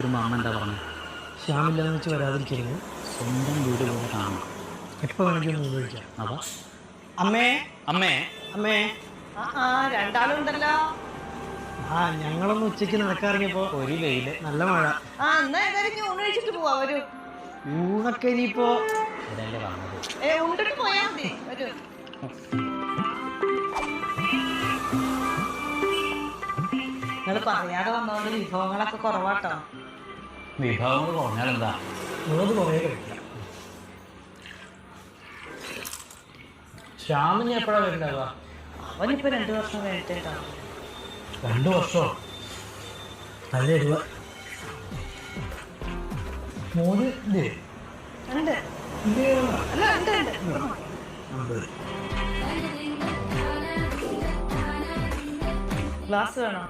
അമ്മ എന്താ പറഞ്ഞു? ശ്യാമില്ലാന്ന് വെച്ച് വരാതിരിക്കരുത്. സ്വന്തം വീട് പോലെ കാണണം. എപ്പോൾ വേണമെങ്കിലും ഒന്ന് ഉപയോഗിക്കാം. അതാ അമ്മേ അമ്മേ അമ്മേ രണ്ടാളുണ്ടല്ലോ. ഞങ്ങളൊന്ന് ഉച്ചയ്ക്ക് നടക്കാറിയപ്പോ ഒരു വെയില് നല്ല മഴ. എന്നാ ഏതായാലും ഊണ് കഴിച്ചിട്ട് പോവാ. വരൂ. ഊണൊക്കെ ഇനിയിപ്പോ ഇതല്ലേ പറഞ്ഞത്. ഉണ്ടിട്ട് പോയാ മതി. വരൂ. നിങ്ങൾ പറയാതെ വന്നോണ്ട് വിഭവങ്ങളൊക്കെ കുറവാട്ടോ. വിഭവങ്ങൾ കുറഞ്ഞാൽ എന്താ? മുളക് കുറേ കഴിക്കാം. ശ്യാമിന് എപ്പോഴാ വരുന്നുണ്ടാവുക? അവനിപ്പോ 2 വർഷം കഴിഞ്ഞിട്ടാണ്. 2 വർഷം നല്ല എരിവ. മോന് ഇല്ലേ? ഉണ്ട്. ഇല്ലേ? അല്ല ഉണ്ട് ഉണ്ട്. ഉണ്ട്. ഗ്ലാസ് വേണോ?